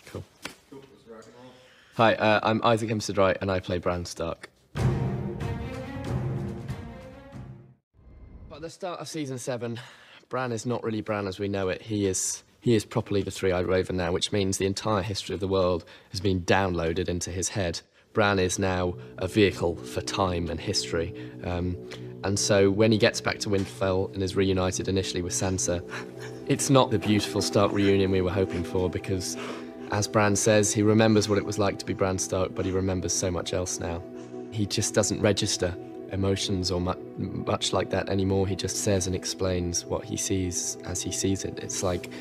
Cool. Hi, I'm Isaac Hempstead-Wright and I play Bran Stark. At the start of season 7, Bran is not really Bran as we know it. He is properly the Three-Eyed Raven now, which means the entire history of the world has been downloaded into his head. Bran is now a vehicle for time and history. And so when he gets back to Winterfell and is reunited initially with Sansa, it's not the beautiful Stark reunion we were hoping for because, as Bran says, he remembers what it was like to be Bran Stark, but he remembers so much else now. He just doesn't register emotions or much like that anymore. He just says and explains what he sees as he sees it. It's like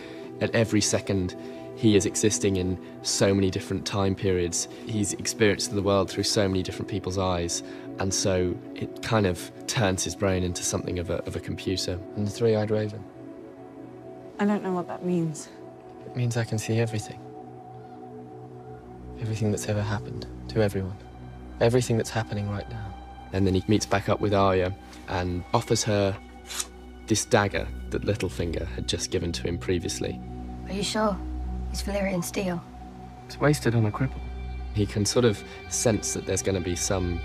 at every second he is existing in so many different time periods. He's experienced the world through so many different people's eyes, and so it kind of turns his brain into something of a computer. And the Three-Eyed Raven? I don't know what that means. It means I can see everything. Everything that's ever happened to everyone. Everything that's happening right now. And then he meets back up with Arya and offers her this dagger that Littlefinger had just given to him previously. Are you sure? It's Valyrian steel. It's wasted on a cripple. He can sort of sense that there's going to be some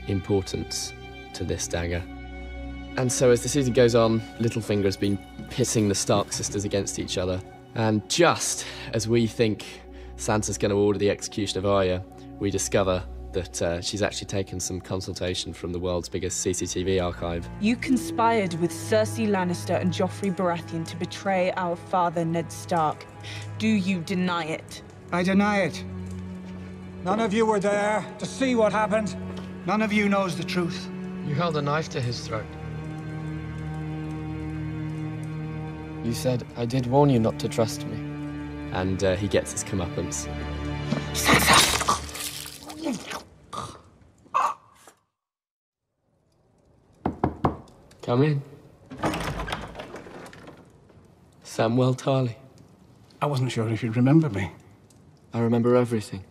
importance to this dagger. And so as the season goes on, Littlefinger has been pitting the Stark sisters against each other. And just as we think Sansa's going to order the execution of Arya, we discover that she's actually taken some consultation from the world's biggest CCTV archive. You conspired with Cersei Lannister and Joffrey Baratheon to betray our father, Ned Stark. Do you deny it? I deny it. None of you were there to see what happened. None of you knows the truth. You held a knife to his throat. You said, I did warn you not to trust me. And he gets his comeuppance. Come in. Samwell Tarly. I wasn't sure if you'd remember me. I remember everything.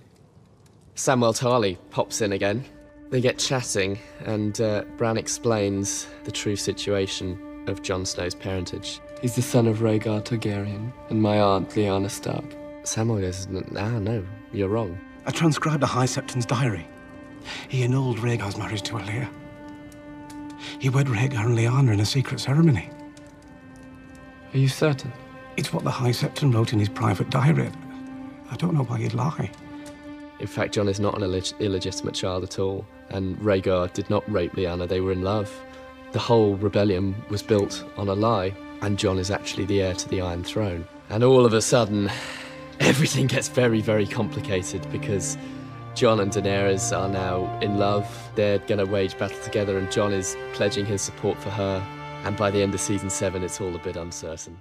Samwell Tarly pops in again. They get chatting, and Bran explains the true situation of Jon Snow's parentage. He's the son of Rhaegar Targaryen and my aunt, Lyanna Stark. Samwell goes, no, you're wrong. I transcribed a High Septon's diary. He annulled Rhaegar's marriage to Alyea. He wed Rhaegar and Lyanna in a secret ceremony. Are you certain? It's what the High Septon wrote in his private diary. I don't know why he'd lie. In fact, Jon is not an illegitimate child at all, and Rhaegar did not rape Lyanna, they were in love. The whole rebellion was built on a lie, and Jon is actually the heir to the Iron Throne. And all of a sudden, everything gets very, very complicated because Jon and Daenerys are now in love. They're going to wage battle together, and Jon is pledging his support for her. And by the end of season 7, it's all a bit uncertain.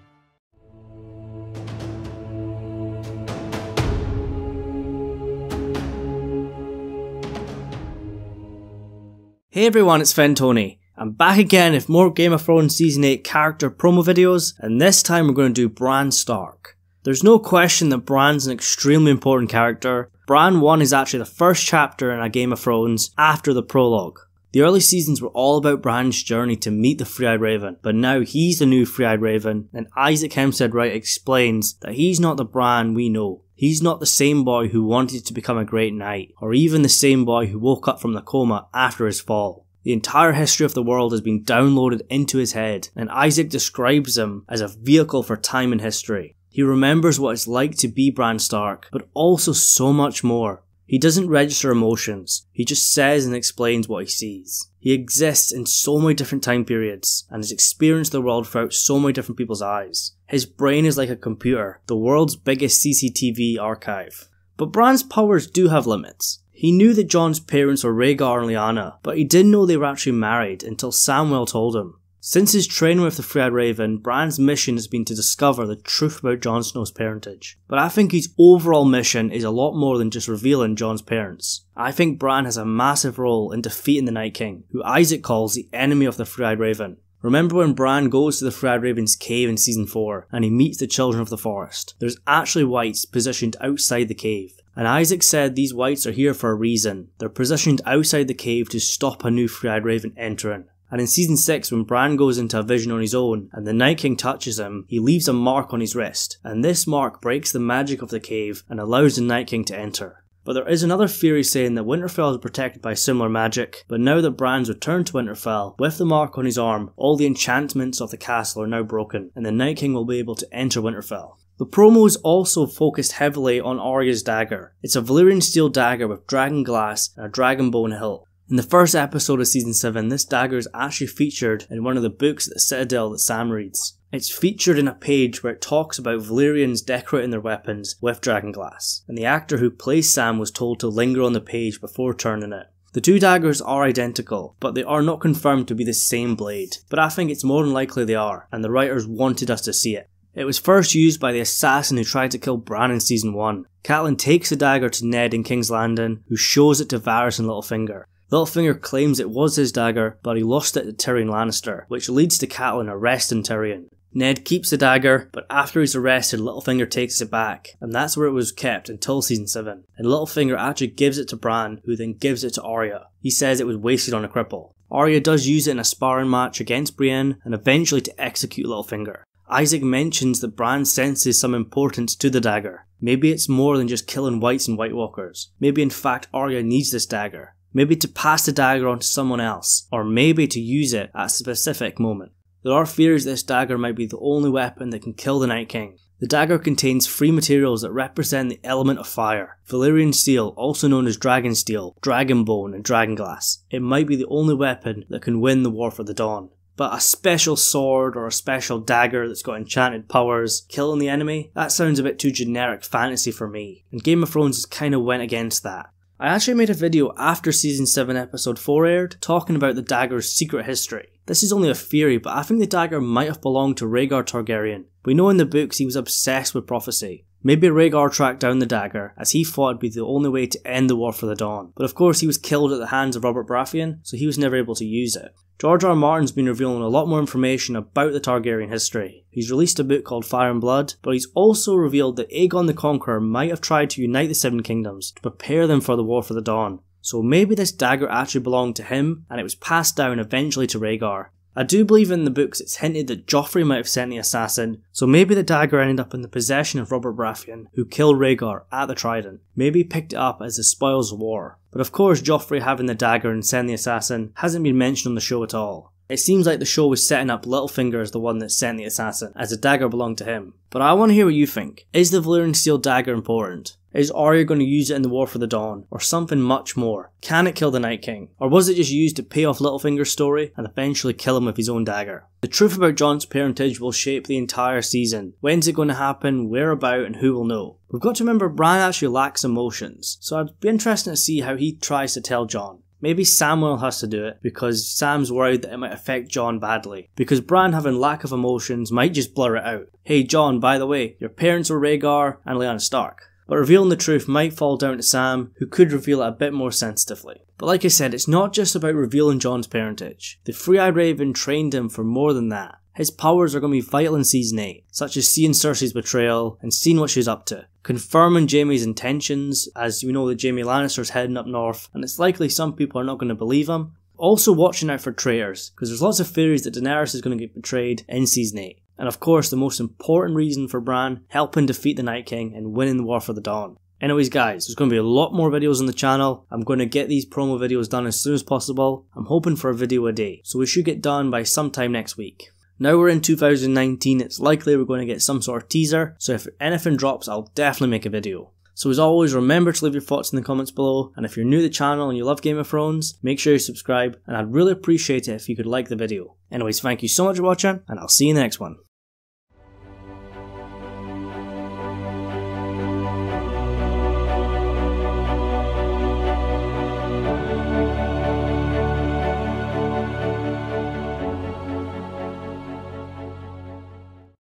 Hey everyone, it's Fentony. I'm back again with more Game of Thrones Season 8 character promo videos, and this time we're going to do Bran Stark. There's no question that Bran's an extremely important character. Bran 1 is actually the first chapter in a Game of Thrones after the prologue. The early seasons were all about Bran's journey to meet the Three-Eyed Raven, but now he's the new Three-Eyed Raven, and Isaac Hempstead-Wright explains that he's not the Bran we know. He's not the same boy who wanted to become a great knight, or even the same boy who woke up from the coma after his fall. The entire history of the world has been downloaded into his head, and Isaac describes him as a vehicle for time and history. He remembers what it's like to be Bran Stark, but also so much more. He doesn't register emotions, he just says and explains what he sees. He exists in so many different time periods, and has experienced the world throughout so many different people's eyes. His brain is like a computer, the world's biggest CCTV archive. But Bran's powers do have limits. He knew that Jon's parents were Rhaegar and Lyanna, but he didn't know they were actually married until Samwell told him. Since his training with the Three-Eyed Raven, Bran's mission has been to discover the truth about Jon Snow's parentage. But I think his overall mission is a lot more than just revealing Jon's parents. I think Bran has a massive role in defeating the Night King, who Isaac calls the enemy of the Three-Eyed Raven. Remember when Bran goes to the Three-Eyed Raven's cave in season 4 and he meets the Children of the Forest? There's actually wights positioned outside the cave. And Isaac said these wights are here for a reason. They're positioned outside the cave to stop a new Three-Eyed Raven entering. And in season 6, when Bran goes into a vision on his own and the Night King touches him, he leaves a mark on his wrist, and this mark breaks the magic of the cave and allows the Night King to enter. But there is another theory saying that Winterfell is protected by similar magic, but now that Bran's returned to Winterfell, with the mark on his arm, all the enchantments of the castle are now broken, and the Night King will be able to enter Winterfell. The promos also focused heavily on Arya's dagger. It's a Valyrian steel dagger with dragon glass and a dragon bone hilt. In the first episode of season 7, this dagger is actually featured in one of the books at the Citadel that Sam reads. It's featured in a page where it talks about Valyrians decorating their weapons with dragonglass, and the actor who plays Sam was told to linger on the page before turning it. The two daggers are identical, but they are not confirmed to be the same blade, but I think it's more than likely they are, and the writers wanted us to see it. It was first used by the assassin who tried to kill Bran in season 1. Catelyn takes the dagger to Ned in King's Landing, who shows it to Varys and Littlefinger. Littlefinger claims it was his dagger, but he lost it to Tyrion Lannister, which leads to Catelyn arresting Tyrion. Ned keeps the dagger, but after he's arrested, Littlefinger takes it back, and that's where it was kept until season 7. And Littlefinger actually gives it to Bran, who then gives it to Arya. He says it was wasted on a cripple. Arya does use it in a sparring match against Brienne, and eventually to execute Littlefinger. Isaac mentions that Bran senses some importance to the dagger. Maybe it's more than just killing whites and White Walkers. Maybe in fact Arya needs this dagger. Maybe to pass the dagger on to someone else, or maybe to use it at a specific moment. There are theories this dagger might be the only weapon that can kill the Night King. The dagger contains 3 materials that represent the element of fire. Valyrian steel, also known as dragon steel, dragon bone and dragonglass. It might be the only weapon that can win the War for the Dawn. But a special sword or a special dagger that's got enchanted powers, killing the enemy, that sounds a bit too generic fantasy for me. And Game of Thrones kind of went against that. I actually made a video after season 7 episode 4 aired, talking about the dagger's secret history. This is only a theory, but I think the dagger might have belonged to Rhaegar Targaryen. We know in the books he was obsessed with prophecy. Maybe Rhaegar tracked down the dagger, as he thought it'd be the only way to end the War for the Dawn. But of course he was killed at the hands of Robert Baratheon, so he was never able to use it. George R. R. Martin's been revealing a lot more information about the Targaryen history. He's released a book called Fire and Blood, but he's also revealed that Aegon the Conqueror might have tried to unite the Seven Kingdoms to prepare them for the War for the Dawn. So maybe this dagger actually belonged to him, and it was passed down eventually to Rhaegar. I do believe in the books it's hinted that Joffrey might have sent the assassin, so maybe the dagger ended up in the possession of Robert Baratheon, who killed Rhaegar at the Trident. Maybe he picked it up as the spoils of war. But of course Joffrey having the dagger and sending the assassin hasn't been mentioned on the show at all. It seems like the show was setting up Littlefinger as the one that sent the assassin, as the dagger belonged to him. But I want to hear what you think. Is the Valyrian steel dagger important? Is Arya going to use it in the War for the Dawn? Or something much more? Can it kill the Night King? Or was it just used to pay off Littlefinger's story and eventually kill him with his own dagger? The truth about Jon's parentage will shape the entire season. When's it going to happen, where about, and who will know? We've got to remember Bran actually lacks emotions, so I'd be interested to see how he tries to tell Jon. Maybe Samuel has to do it, because Sam's worried that it might affect Jon badly. Because Bran having lack of emotions might just blur it out. Hey Jon, by the way, your parents were Rhaegar and Lyanna Stark. But revealing the truth might fall down to Sam, who could reveal it a bit more sensitively. But like I said, it's not just about revealing Jon's parentage. The Three-Eyed Raven trained him for more than that. His powers are going to be vital in season 8, such as seeing Cersei's betrayal and seeing what she's up to. Confirming Jaime's intentions, as we know that Jaime Lannister's heading up north, and it's likely some people are not going to believe him. Also watching out for traitors, because there's lots of theories that Daenerys is going to get betrayed in season 8. And of course the most important reason for Bran helping defeat the Night King and winning the War for the Dawn. Anyways guys, there's going to be a lot more videos on the channel. I'm going to get these promo videos done as soon as possible. I'm hoping for a video a day, so we should get done by sometime next week. Now we're in 2019, it's likely we're going to get some sort of teaser, so if anything drops I'll definitely make a video. So as always, remember to leave your thoughts in the comments below, and if you're new to the channel and you love Game of Thrones, make sure you subscribe, and I'd really appreciate it if you could like the video. Anyways, thank you so much for watching, and I'll see you in the next one.